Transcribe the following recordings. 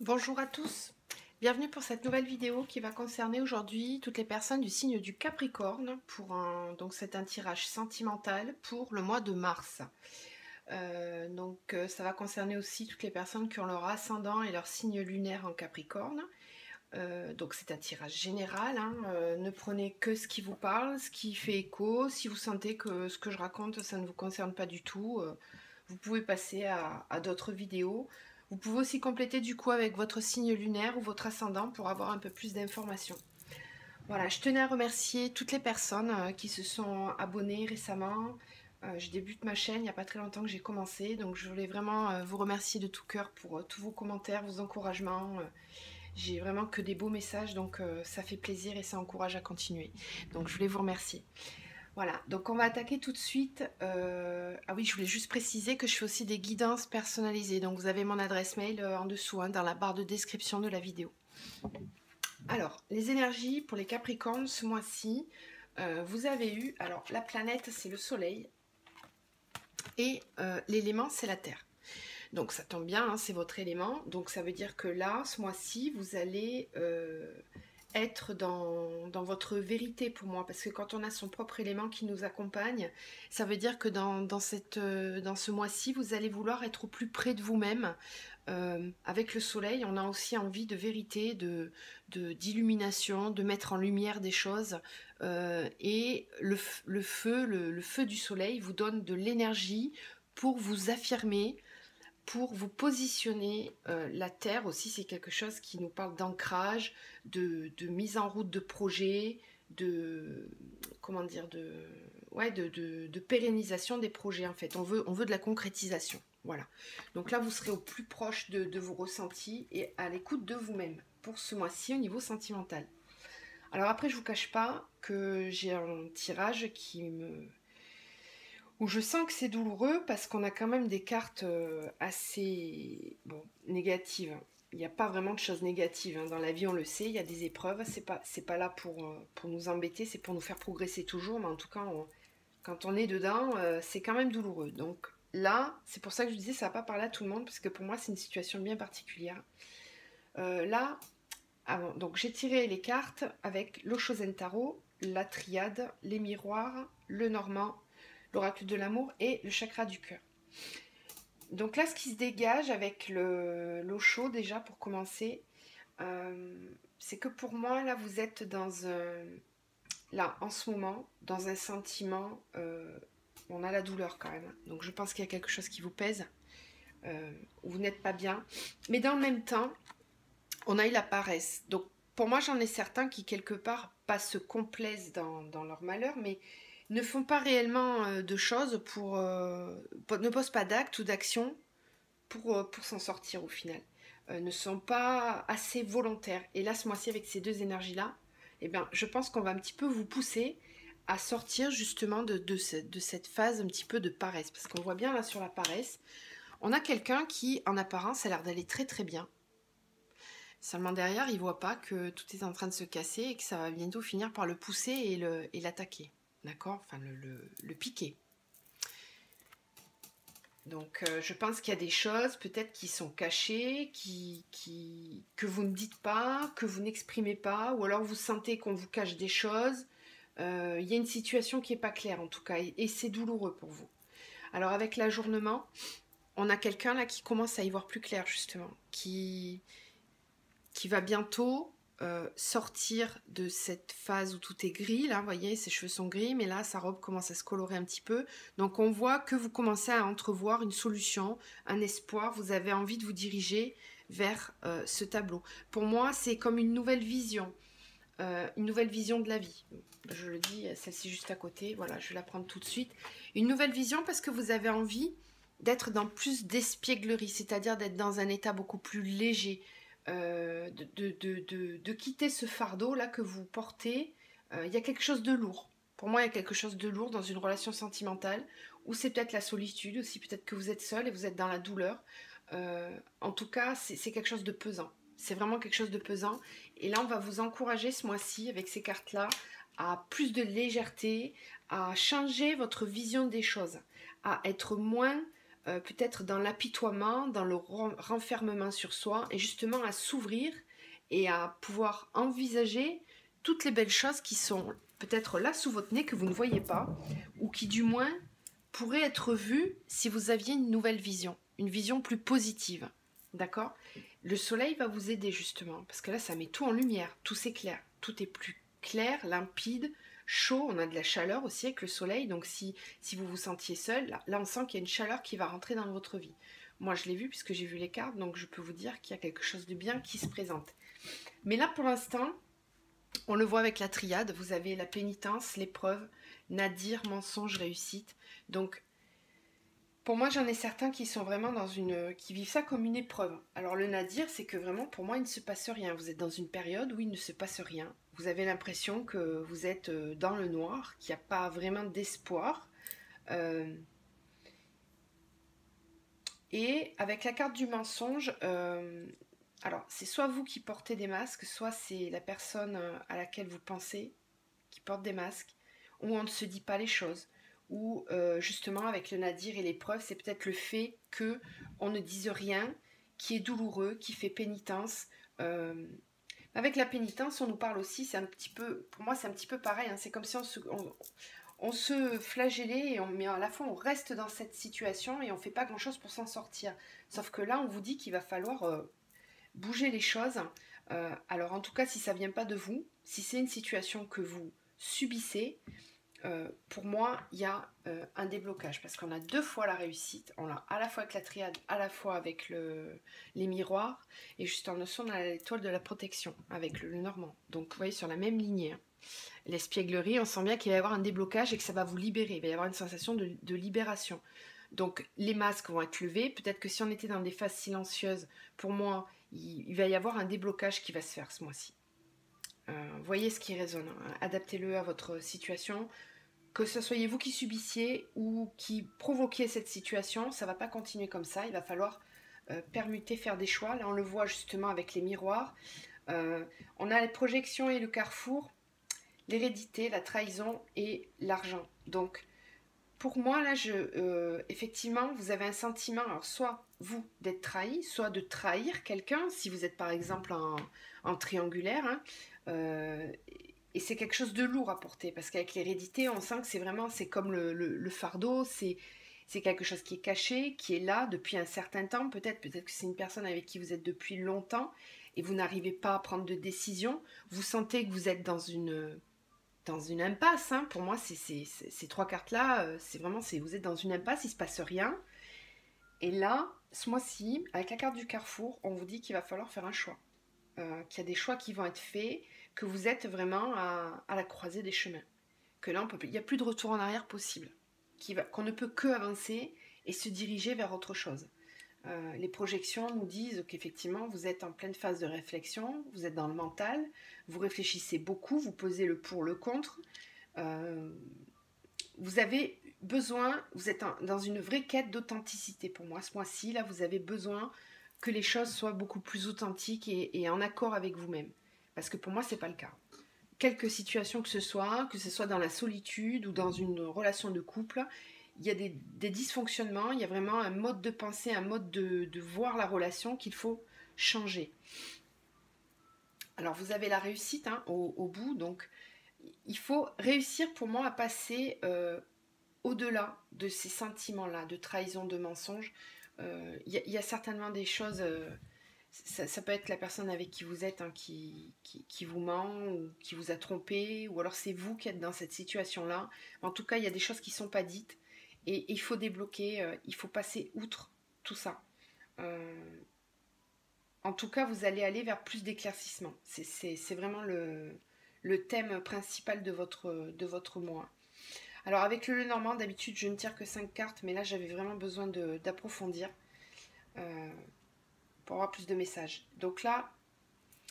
Bonjour à tous, bienvenue pour cette nouvelle vidéo qui va concerner aujourd'hui toutes les personnes du signe du Capricorne donc c'est un tirage sentimental pour le mois de mars. Ça va concerner aussi toutes les personnes qui ont leur ascendant et leur signe lunaire en Capricorne. Donc c'est un tirage général, hein. Ne prenez que ce qui vous parle, ce qui fait écho. Si vous sentez que ce que je raconte ça ne vous concerne pas du tout, vous pouvez passer à d'autres vidéos. Vous pouvez aussi compléter du coup avec votre signe lunaire ou votre ascendant pour avoir un peu plus d'informations. Voilà, je tenais à remercier toutes les personnes qui se sont abonnées récemment. Je débute ma chaîne, il n'y a pas très longtemps que j'ai commencé, donc je voulais vraiment vous remercier de tout cœur pour tous vos commentaires, vos encouragements. J'ai vraiment que des beaux messages, donc ça fait plaisir et ça encourage à continuer. Donc je voulais vous remercier. Voilà, donc on va attaquer tout de suite. Ah oui, je voulais juste préciser que je fais aussi des guidances personnalisées. Donc vous avez mon adresse mail en dessous, hein, dans la barre de description de la vidéo. Alors, les énergies pour les Capricornes ce mois-ci, vous avez eu, alors la planète c'est le soleil et l'élément c'est la terre. Donc ça tombe bien, hein, c'est votre élément. Donc ça veut dire que là, ce mois-ci, vous allez être dans votre vérité pour moi. Parce que quand on a son propre élément qui nous accompagne, ça veut dire que dans ce mois-ci, vous allez vouloir être au plus près de vous-même. Avec le soleil, on a aussi envie de vérité, d'illumination, de mettre en lumière des choses. Et le feu du soleil vous donne de l'énergie pour vous affirmer, pour vous positionner. La terre aussi, c'est quelque chose qui nous parle d'ancrage, de mise en route de projets, comment dire, de pérennisation des projets en fait. On veut de la concrétisation. Voilà. Donc là, vous serez au plus proche de vos ressentis et à l'écoute de vous-même pour ce mois-ci au niveau sentimental. Alors après, je vous cache pas que j'ai un tirage où je sens que c'est douloureux parce qu'on a quand même des cartes assez négatives. Il n'y a pas vraiment de choses négatives, hein. Dans la vie, on le sait, il y a des épreuves. C'est pas là pour nous embêter, c'est pour nous faire progresser toujours. Mais en tout cas, quand on est dedans, c'est quand même douloureux. Donc là, c'est pour ça que je disais, ça va pas parler à tout le monde parce que pour moi, c'est une situation bien particulière. Là, donc j'ai tiré les cartes avec l'Oshozen Tarot, la triade, les miroirs, le normand, l'oracle de l'amour et le chakra du cœur. Donc là, ce qui se dégage avec l'Osho, déjà pour commencer, c'est que pour moi, là, vous êtes là, en ce moment, dans un sentiment, on a la douleur quand même. Donc je pense qu'il y a quelque chose qui vous pèse, vous n'êtes pas bien. Mais dans le même temps, on a eu la paresse. Donc pour moi, j'en ai certains qui, quelque part, pas se complaisent dans leur malheur, mais ne font pas réellement de choses ne posent pas d'actes ou d'actions pour s'en sortir au final. Ne sont pas assez volontaires. Et là, ce mois-ci, avec ces deux énergies-là, eh bien, je pense qu'on va un petit peu vous pousser à sortir justement de cette phase un petit peu de paresse. Parce qu'on voit bien là sur la paresse, on a quelqu'un qui, en apparence, a l'air d'aller très très bien. Seulement derrière, il ne voit pas que tout est en train de se casser et que ça va bientôt finir par le pousser et l'attaquer. D'accord? Enfin, le piquer. Donc je pense qu'il y a des choses peut-être qui sont cachées, que vous ne dites pas, que vous n'exprimez pas, ou alors vous sentez qu'on vous cache des choses. Il y a une situation qui n'est pas claire en tout cas, et c'est douloureux pour vous. Alors avec l'ajournement, on a quelqu'un là qui commence à y voir plus clair justement, qui va bientôt sortir de cette phase où tout est gris. Là, vous voyez, ses cheveux sont gris, mais là, sa robe commence à se colorer un petit peu. Donc, on voit que vous commencez à entrevoir une solution, un espoir. Vous avez envie de vous diriger vers ce tableau. Pour moi, c'est comme une nouvelle vision de la vie. Je le dis, celle-ci juste à côté. Voilà, je vais la prendre tout de suite. Une nouvelle vision parce que vous avez envie d'être dans plus d'espièglerie, c'est-à-dire d'être dans un état beaucoup plus léger, de quitter ce fardeau là que vous portez. Il y a quelque chose de lourd. Pour moi, il y a quelque chose de lourd dans une relation sentimentale, ou c'est peut-être la solitude, aussi peut-être que vous êtes seul et vous êtes dans la douleur. En tout cas, c'est quelque chose de pesant. C'est vraiment quelque chose de pesant. Et là, on va vous encourager ce mois-ci, avec ces cartes-là, à plus de légèreté, à changer votre vision des choses, à être moins peut-être dans l'apitoiement, dans le renfermement sur soi, et justement à s'ouvrir et à pouvoir envisager toutes les belles choses qui sont peut-être là sous votre nez que vous ne voyez pas, ou qui du moins pourraient être vues si vous aviez une nouvelle vision, une vision plus positive. D'accord? Le soleil va vous aider justement, parce que là ça met tout en lumière, tout s'éclaire, tout est plus clair, limpide, chaud, on a de la chaleur aussi avec le soleil, donc si vous vous sentiez seul, là on sent qu'il y a une chaleur qui va rentrer dans votre vie. Moi je l'ai vu puisque j'ai vu les cartes, donc je peux vous dire qu'il y a quelque chose de bien qui se présente. Mais là pour l'instant, on le voit avec la triade, vous avez la pénitence, l'épreuve, nadir, mensonge, réussite. Donc pour moi, j'en ai certains qui sont vraiment qui vivent ça comme une épreuve. Alors le nadir, c'est que vraiment, pour moi, il ne se passe rien. Vous êtes dans une période où il ne se passe rien. Vous avez l'impression que vous êtes dans le noir, qu'il n'y a pas vraiment d'espoir. Et avec la carte du mensonge, alors c'est soit vous qui portez des masques, soit c'est la personne à laquelle vous pensez qui porte des masques, où on ne se dit pas les choses. Ou justement avec le nadir et l'épreuve, c'est peut-être le fait que on ne dise rien, qui est douloureux, qui fait pénitence. Avec la pénitence, on nous parle aussi, c'est un petit peu, pour moi c'est un petit peu pareil, hein, c'est comme si on se flagellait, mais à la fois on reste dans cette situation et on fait pas grand-chose pour s'en sortir. Sauf que là, on vous dit qu'il va falloir bouger les choses. Alors en tout cas, si ça vient pas de vous, si c'est une situation que vous subissez, pour moi, il y a un déblocage parce qu'on a deux fois la réussite. On l'a à la fois avec la triade, à la fois avec les miroirs et juste en dessous, on a l'étoile de la protection avec le Normand. Donc, vous voyez, sur la même lignée. Hein. L'espièglerie, on sent bien qu'il va y avoir un déblocage et que ça va vous libérer. Il va y avoir une sensation de libération. Donc, les masques vont être levés. Peut-être que si on était dans des phases silencieuses, pour moi, il va y avoir un déblocage qui va se faire ce mois-ci. Voyez ce qui résonne. Hein. Adaptez-le à votre situation. Que ce soit vous qui subissiez ou qui provoquiez cette situation, ça ne va pas continuer comme ça. Il va falloir permuter, faire des choix. Là, on le voit justement avec les miroirs. On a les projections et le carrefour, l'hérédité, la trahison et l'argent. Donc, pour moi, là, effectivement, vous avez un sentiment, alors soit vous d'être trahi, soit de trahir quelqu'un, si vous êtes par exemple en triangulaire, hein, et c'est quelque chose de lourd à porter, parce qu'avec l'hérédité, on sent que c'est comme le fardeau, c'est quelque chose qui est caché, qui est là depuis un certain temps, peut-être que c'est une personne avec qui vous êtes depuis longtemps, et vous n'arrivez pas à prendre de décision, vous sentez que vous êtes dans une impasse, hein. Pour moi, ces trois cartes-là, vous êtes dans une impasse, il ne se passe rien, et là, ce mois-ci, avec la carte du carrefour, on vous dit qu'il va falloir faire un choix, qu'il y a des choix qui vont être faits, que vous êtes vraiment à la croisée des chemins. Que là, il n'y a plus de retour en arrière possible. Qu'on ne peut que avancer et se diriger vers autre chose. Les projections nous disent qu'effectivement, vous êtes en pleine phase de réflexion, vous êtes dans le mental, vous réfléchissez beaucoup, vous pesez le pour, le contre. Vous avez besoin, vous êtes dans une vraie quête d'authenticité pour moi. Ce mois-ci, là, vous avez besoin que les choses soient beaucoup plus authentiques et en accord avec vous-même. Parce que pour moi, c'est pas le cas. Quelque situation que ce soit dans la solitude ou dans une relation de couple, il y a des dysfonctionnements, il y a vraiment un mode de pensée, un mode de voir la relation qu'il faut changer. Alors, vous avez la réussite hein, au bout, donc il faut réussir pour moi à passer au-delà de ces sentiments-là, de trahison, de mensonge. Il y a certainement des choses... Ça peut être la personne avec qui vous êtes hein, qui vous ment ou qui vous a trompé, ou alors c'est vous qui êtes dans cette situation-là. En tout cas, il y a des choses qui ne sont pas dites et il faut débloquer, il faut passer outre tout ça. En tout cas, vous allez aller vers plus d'éclaircissement. C'est vraiment le thème principal de votre mois. Alors avec le Lenormand, d'habitude, je ne tire que 5 cartes, mais là, j'avais vraiment besoin d'approfondir. Pour avoir plus de messages. Donc là,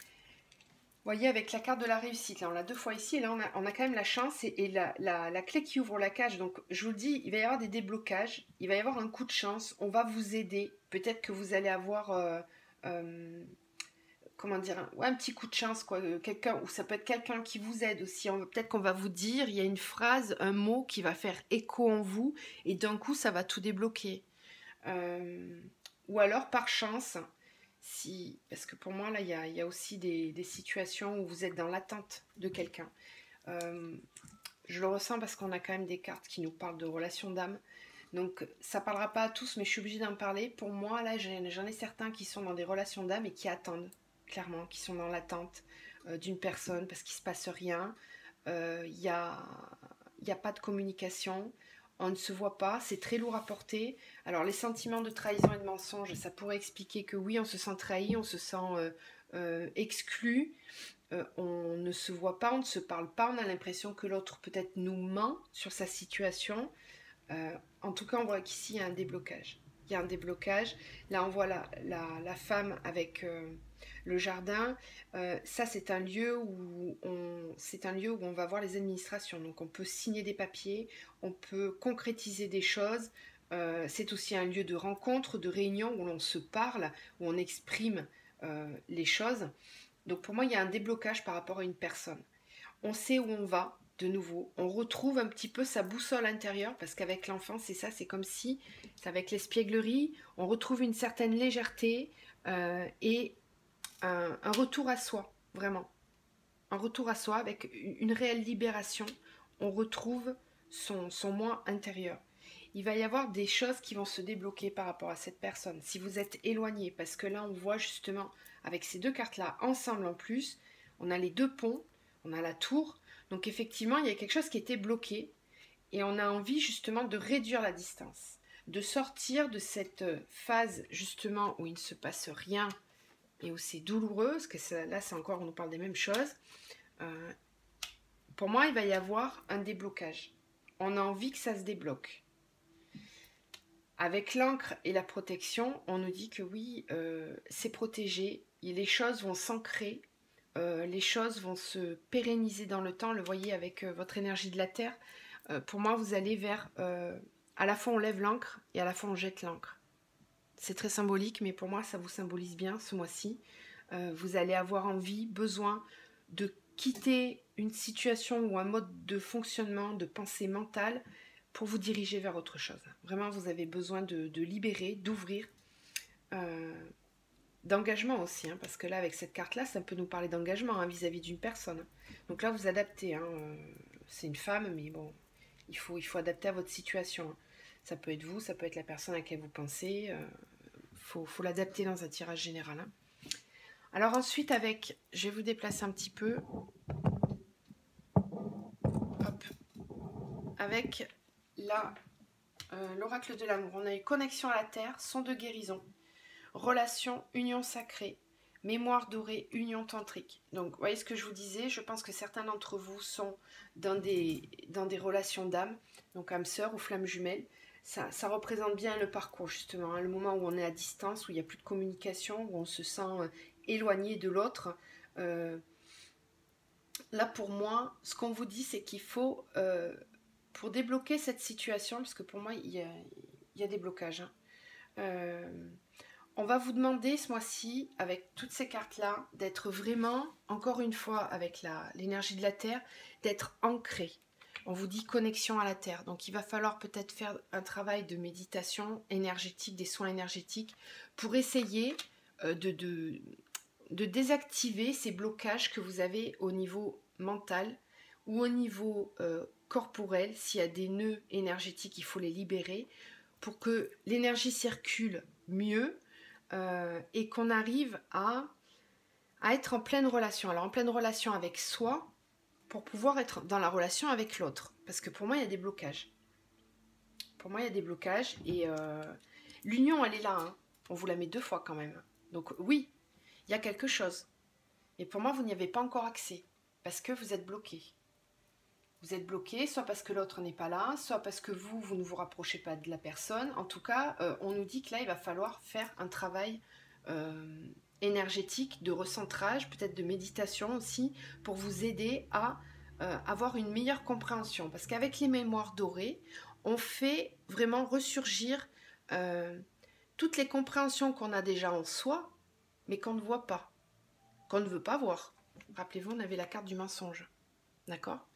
vous voyez, avec la carte de la réussite, là on l'a deux fois ici, et là on a quand même la chance et la clé qui ouvre la cage. Donc je vous le dis, il va y avoir des déblocages, il va y avoir un coup de chance, on va vous aider. Peut-être que vous allez avoir, comment dire, un petit coup de chance, quoi. Quelqu'un, ou ça peut être quelqu'un qui vous aide aussi. Peut-être qu'on va vous dire, il y a une phrase, un mot qui va faire écho en vous, et d'un coup ça va tout débloquer. Ou alors par chance, si, parce que pour moi là il y a aussi des situations où vous êtes dans l'attente de quelqu'un. Je le ressens parce qu'on a quand même des cartes qui nous parlent de relations d'âme. Donc ça parlera pas à tous, mais je suis obligée d'en parler. Pour moi, là, j'en ai certains qui sont dans des relations d'âme et qui attendent, clairement, qui sont dans l'attente d'une personne parce qu'il se passe rien. Il y a pas de communication. On ne se voit pas, c'est très lourd à porter. Alors les sentiments de trahison et de mensonge, ça pourrait expliquer que oui, on se sent trahi, on se sent exclu, on ne se voit pas, on ne se parle pas, on a l'impression que l'autre peut-être nous ment sur sa situation. En tout cas, on voit qu'ici, il y a un déblocage. Il y a un déblocage. Là, on voit la femme avec le jardin. Ça, c'est un lieu où on va voir les administrations. Donc, on peut signer des papiers, on peut concrétiser des choses. C'est aussi un lieu de rencontre, de réunion où l'on se parle, où on exprime les choses. Donc, pour moi, il y a un déblocage par rapport à une personne. On sait où on va, de nouveau. On retrouve un petit peu sa boussole intérieure, parce qu'avec l'enfant, c'est ça, c'est comme si, c'est avec l'espièglerie, on retrouve une certaine légèreté et un retour à soi, vraiment. Un retour à soi avec une réelle libération. On retrouve son moi intérieur. Il va y avoir des choses qui vont se débloquer par rapport à cette personne. Si vous êtes éloigné, parce que là, on voit justement, avec ces deux cartes-là, ensemble en plus, on a les deux ponts, on a la tour. Donc effectivement, il y a quelque chose qui était bloqué et on a envie justement de réduire la distance, de sortir de cette phase justement où il ne se passe rien et où c'est douloureux, parce que là, c'est encore, on nous parle des mêmes choses. Pour moi, il va y avoir un déblocage. On a envie que ça se débloque. Avec l'encre et la protection, on nous dit que oui, c'est protégé, et les choses vont s'ancrer, les choses vont se pérenniser dans le temps. Le voyez avec votre énergie de la terre. Pour moi, vous allez vers... à la fois on lève l'encre et à la fois on jette l'encre. C'est très symbolique, mais pour moi, ça vous symbolise bien ce mois-ci. Vous allez avoir envie, besoin de quitter une situation ou un mode de fonctionnement, de pensée mentale, pour vous diriger vers autre chose. Vraiment, vous avez besoin de libérer, d'ouvrir, d'engagement aussi, hein, parce que là, avec cette carte-là, ça peut nous parler d'engagement hein, vis-à-vis d'une personne. Donc là, vous adaptez. Hein, c'est une femme, mais bon, il faut adapter à votre situation. Hein. Ça peut être vous, ça peut être la personne à laquelle vous pensez. Faut l'adapter dans un tirage général. Hein. Alors ensuite, je vais vous déplacer un petit peu. Hop. Avec l'oracle de l'amour. On a eu connexion à la terre, son de guérison, relation, union sacrée, mémoire dorée, union tantrique. Donc, vous voyez ce que je vous disais, je pense que certains d'entre vous sont dans des relations d'âme, donc âme sœur ou flamme jumelle. Ça représente bien le parcours, justement, hein, le moment où on est à distance, où il n'y a plus de communication, où on se sent éloigné de l'autre. Là, pour moi, ce qu'on vous dit, c'est qu'il faut, pour débloquer cette situation, parce que pour moi, il y a des blocages, hein, on va vous demander ce mois-ci, avec toutes ces cartes-là, d'être vraiment, encore une fois, avec l'énergie de la Terre, d'être ancré. On vous dit connexion à la Terre. Donc, il va falloir peut-être faire un travail de méditation énergétique, des soins énergétiques, pour essayer de désactiver ces blocages que vous avez au niveau mental ou au niveau corporel. S'il y a des nœuds énergétiques, il faut les libérer pour que l'énergie circule mieux et qu'on arrive à être en pleine relation. Alors en pleine relation avec soi pour pouvoir être dans la relation avec l'autre. Parce que pour moi, il y a des blocages. Pour moi, il y a des blocages et l'union, elle est là. Hein. On vous la met 2 fois quand même. Donc oui, il y a quelque chose. Et pour moi, vous n'y avez pas encore accès. Parce que vous êtes bloqué. Vous êtes bloqué, soit parce que l'autre n'est pas là, soit parce que vous ne vous rapprochez pas de la personne. En tout cas, on nous dit que là, il va falloir faire un travail énergétique, de recentrage, peut-être de méditation aussi, pour vous aider à avoir une meilleure compréhension. Parce qu'avec les mémoires dorées, on fait vraiment ressurgir toutes les compréhensions qu'on a déjà en soi, mais qu'on ne voit pas, qu'on ne veut pas voir. Rappelez-vous, on avait la carte du mensonge. D'accord ?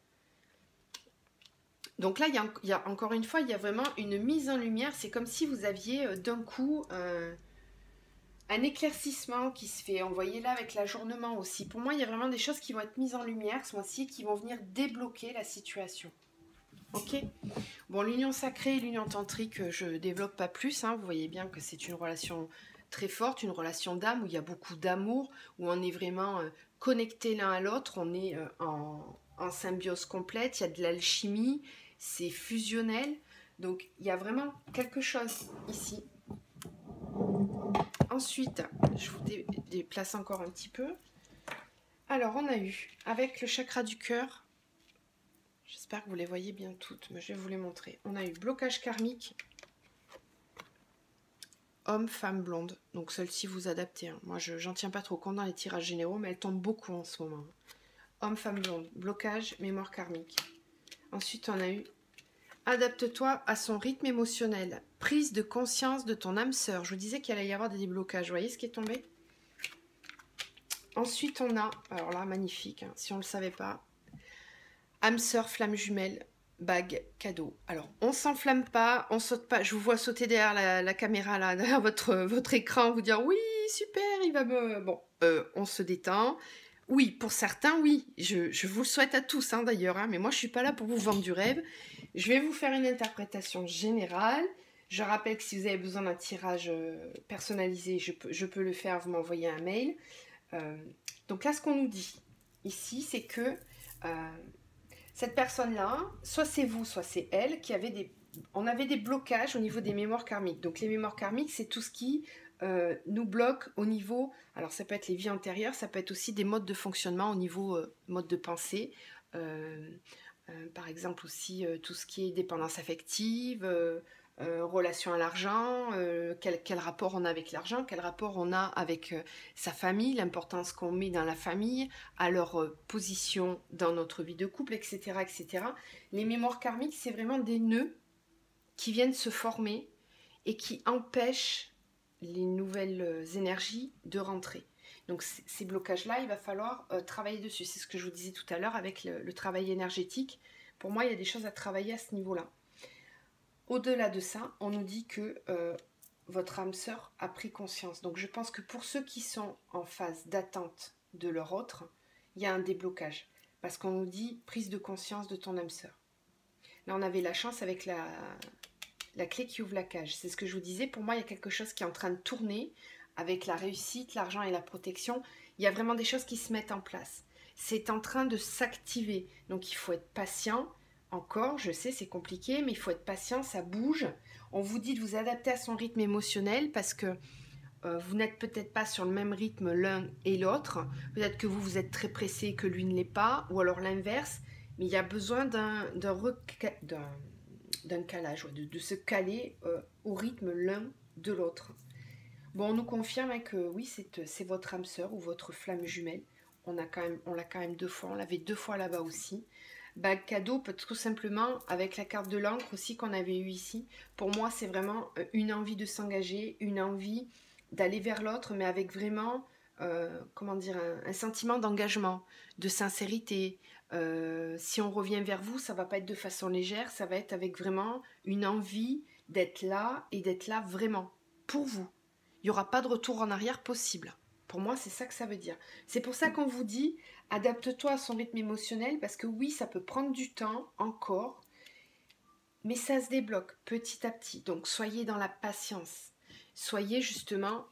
Donc là, il y a encore une fois, il y a vraiment une mise en lumière. C'est comme si vous aviez d'un coup un éclaircissement qui se fait. On voyait là avec l'ajournement aussi. Pour moi, il y a vraiment des choses qui vont être mises en lumière ce mois-ci, qui vont venir débloquer la situation. Ok. Bon, l'union sacrée et l'union tantrique, je développe pas plus. Hein. Vous voyez bien que c'est une relation très forte, une relation d'âme où il y a beaucoup d'amour, où on est vraiment connectés l'un à l'autre, on est en symbiose complète, il y a de l'alchimie, c'est fusionnel. Donc, il y a vraiment quelque chose ici. Ensuite, je vous déplace encore un petit peu. Alors, on a eu, avec le chakra du cœur, j'espère que vous les voyez bien toutes, mais je vais vous les montrer. On a eu blocage karmique, homme, femme, blonde. Donc celle-ci vous adaptez. Hein. Moi, j'en tiens pas trop compte dans les tirages généraux, mais elle tombe beaucoup en ce moment. Homme, femme, blonde. Blocage, mémoire karmique. Ensuite, on a eu adapte-toi à son rythme émotionnel. Prise de conscience de ton âme sœur. Je vous disais qu'il allait y avoir des déblocages. Vous voyez ce qui est tombé? Ensuite, on a, alors là, magnifique, hein, si on ne le savait pas, âme sœur, flamme jumelle, bague, cadeau. Alors, on s'enflamme pas, on saute pas. Je vous vois sauter derrière la caméra, là, derrière votre écran, vous dire oui, super, il va me... Bon, on se détend. Oui, pour certains, oui. Je vous le souhaite à tous, hein, d'ailleurs. Hein, mais moi, je suis pas là pour vous vendre du rêve. Je vais vous faire une interprétation générale. Je rappelle que si vous avez besoin d'un tirage personnalisé, je peux le faire. Vous m'envoyez un mail. Donc là, ce qu'on nous dit ici, c'est que cette personne-là, soit c'est vous, soit c'est elle, qui avait des... On avait des blocages au niveau des mémoires karmiques. Donc les mémoires karmiques, c'est tout ce qui nous bloque au niveau... Alors ça peut être les vies antérieures, ça peut être aussi des modes de fonctionnement au niveau mode de pensée. Par exemple aussi tout ce qui est dépendance affective, relation à l'argent, quel rapport on a avec l'argent, quel rapport on a avec sa famille, l'importance qu'on met dans la famille, à leur position dans notre vie de couple, etc., etc. Les mémoires karmiques, c'est vraiment des nœuds qui viennent se former et qui empêchent les nouvelles énergies de rentrer. Donc ces blocages-là, il va falloir travailler dessus. C'est ce que je vous disais tout à l'heure avec le travail énergétique. Pour moi, il y a des choses à travailler à ce niveau-là. Au-delà de ça, on nous dit que votre âme sœur a pris conscience. Donc je pense que pour ceux qui sont en phase d'attente de leur autre, il y a un déblocage. Parce qu'on nous dit prise de conscience de ton âme sœur. Là, on avait la chance avec la clé qui ouvre la cage. C'est ce que je vous disais. Pour moi, il y a quelque chose qui est en train de tourner avec la réussite, l'argent et la protection. Il y a vraiment des choses qui se mettent en place. C'est en train de s'activer. Donc il faut être patient. Encore, je sais, c'est compliqué, mais il faut être patient, ça bouge. On vous dit de vous adapter à son rythme émotionnel parce que vous n'êtes peut-être pas sur le même rythme l'un et l'autre. Peut-être que vous êtes très pressé et que lui ne l'est pas, ou alors l'inverse. Mais il y a besoin d'un calage, de se caler au rythme l'un de l'autre. Bon, on nous confirme hein, que oui, c'est votre âme sœur ou votre flamme jumelle. On l'a quand même 2 fois, on l'avait 2 fois là-bas aussi. Bague cadeau, peut tout simplement, avec la carte de l'encre aussi qu'on avait eu ici. Pour moi, c'est vraiment une envie de s'engager, une envie d'aller vers l'autre, mais avec vraiment, comment dire, un sentiment d'engagement, de sincérité. Si on revient vers vous, ça va pas être de façon légère, ça va être avec vraiment une envie d'être là et d'être là vraiment, pour vous. Il n'y aura pas de retour en arrière possible. Pour moi, c'est ça que ça veut dire. C'est pour ça qu'on vous dit, adapte-toi à son rythme émotionnel, parce que oui, ça peut prendre du temps encore, mais ça se débloque petit à petit. Donc, soyez dans la patience. Soyez justement,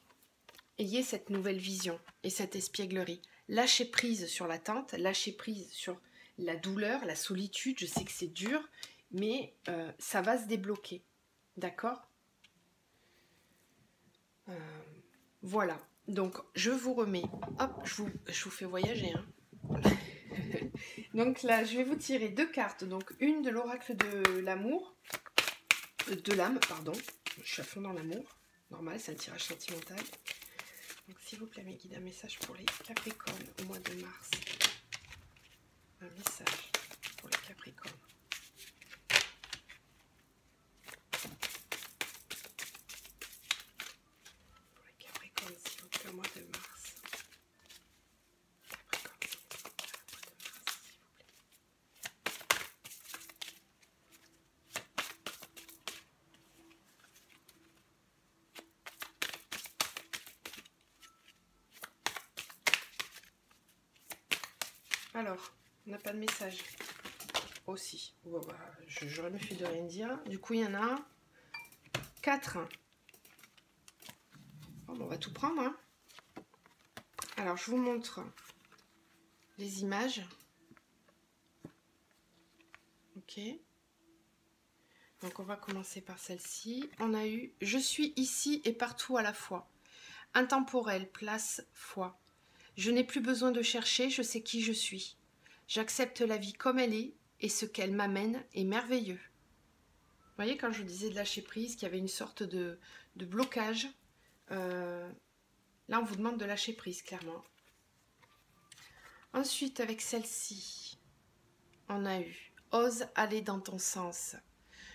ayez cette nouvelle vision et cette espièglerie. Lâchez prise sur l'attente, lâchez prise sur la douleur, la solitude. Je sais que c'est dur, mais ça va se débloquer. D'accord ? Voilà, donc je vous remets, hop, je vous fais voyager. Hein. Donc là, je vais vous tirer 2 cartes, donc une de l'oracle de l'amour, de l'âme, pardon, je suis à fond dans l'amour, normal, c'est un tirage sentimental. Donc s'il vous plaît, mes guides, un message pour les Capricornes au mois de mars. Un message pour les Capricornes. Alors, on n'a pas de message. Aussi. Bon, bah, j'aurais mieux fait de rien dire. Du coup, il y en a 4. Bon, on va tout prendre. Hein. Alors, je vous montre les images. Ok. Donc, on va commencer par celle-ci. On a eu « Je suis ici et partout à la fois. Intemporel, place, foi. Je n'ai plus besoin de chercher, je sais qui je suis. J'accepte la vie comme elle est et ce qu'elle m'amène est merveilleux. » Vous voyez, quand je vous disais de lâcher prise, qu'il y avait une sorte de blocage, là, on vous demande de lâcher prise, clairement. Ensuite, avec celle-ci, on a eu « Ose aller dans ton sens.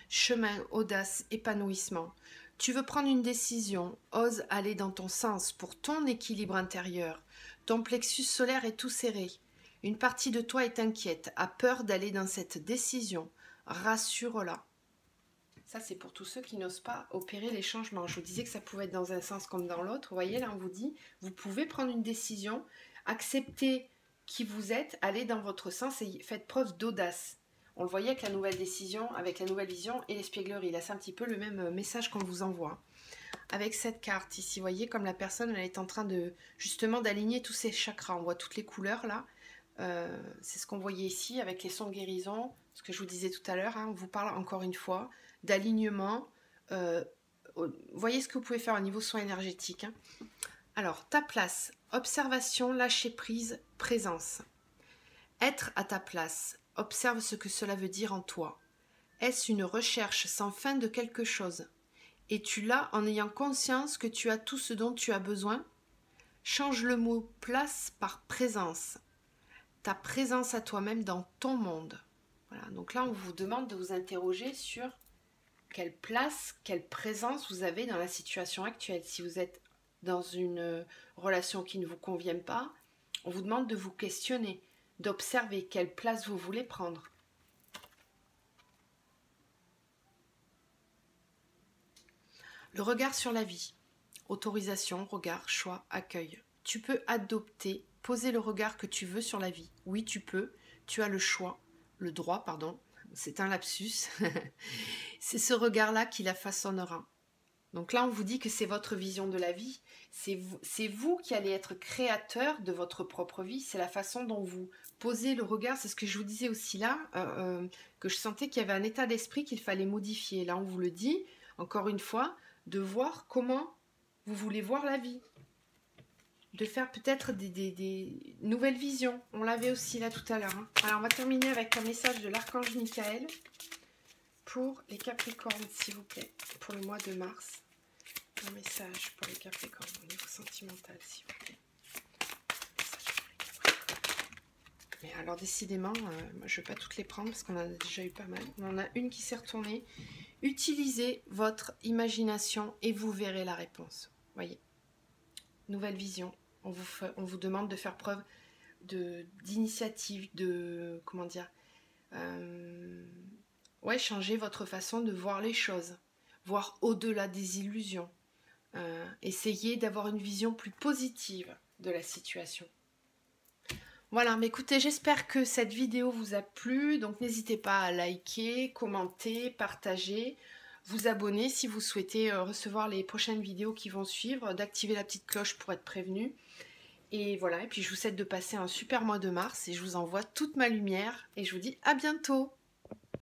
Chemin, audace, épanouissement. Tu veux prendre une décision, ose aller dans ton sens pour ton équilibre intérieur. Ton plexus solaire est tout serré. Une partie de toi est inquiète, a peur d'aller dans cette décision. Rassure-la. » Ça, c'est pour tous ceux qui n'osent pas opérer les changements. Je vous disais que ça pouvait être dans un sens comme dans l'autre. Vous voyez, là, on vous dit, vous pouvez prendre une décision, accepter qui vous êtes, aller dans votre sens et faites preuve d'audace. On le voyait avec la nouvelle décision, avec la nouvelle vision et l'espièglerie. Là, c'est un petit peu le même message qu'on vous envoie. Avec cette carte ici, vous voyez, comme la personne, elle est en train de, justement, d'aligner tous ses chakras. On voit toutes les couleurs, là. C'est ce qu'on voyait ici avec les sons de guérison. Ce que je vous disais tout à l'heure, hein, on vous parle encore une fois d'alignement. Voyez ce que vous pouvez faire au niveau soin énergétique. Hein. Alors, ta place, observation, lâcher prise, présence. Être à ta place, observe ce que cela veut dire en toi. Est-ce une recherche sans fin de quelque chose? Es-tu là en ayant conscience que tu as tout ce dont tu as besoin? Change le mot place par présence. Ta présence à toi-même dans ton monde. Voilà, donc là, on vous demande de vous interroger sur quelle place, quelle présence vous avez dans la situation actuelle. Si vous êtes dans une relation qui ne vous convient pas, on vous demande de vous questionner, d'observer quelle place vous voulez prendre. Le regard sur la vie. Autorisation, regard, choix, accueil. Tu peux adopter, poser le regard que tu veux sur la vie. Oui, tu peux. Tu as le choix, le droit, pardon. C'est un lapsus. C'est ce regard-là qui la façonnera. Donc là, on vous dit que c'est votre vision de la vie. C'est vous qui allez être créateur de votre propre vie. C'est la façon dont vous posez le regard. C'est ce que je vous disais aussi là, que je sentais qu'il y avait un état d'esprit qu'il fallait modifier. Là, on vous le dit, encore une fois, de voir comment vous voulez voir la vie. De faire peut-être des nouvelles visions. On l'avait aussi là tout à l'heure. Hein. Alors, on va terminer avec un message de l'archange Michael pour les Capricornes, s'il vous plaît, pour le mois de mars. Un message pour les Capricornes au niveau sentimental, s'il vous plaît. Mais alors, décidément, moi, je ne vais pas toutes les prendre parce qu'on en a déjà eu pas mal. On en a une qui s'est retournée. Utilisez votre imagination et vous verrez la réponse. Voyez. Nouvelle vision. On vous demande de faire preuve d'initiative, comment dire, ouais, changer votre façon de voir les choses, voir au-delà des illusions, essayez d'avoir une vision plus positive de la situation. Voilà, mais écoutez, j'espère que cette vidéo vous a plu, donc n'hésitez pas à liker, commenter, partager, vous abonner si vous souhaitez recevoir les prochaines vidéos qui vont suivre, d'activer la petite cloche pour être prévenu. Et voilà, et puis je vous souhaite de passer un super mois de mars et je vous envoie toute ma lumière et je vous dis à bientôt.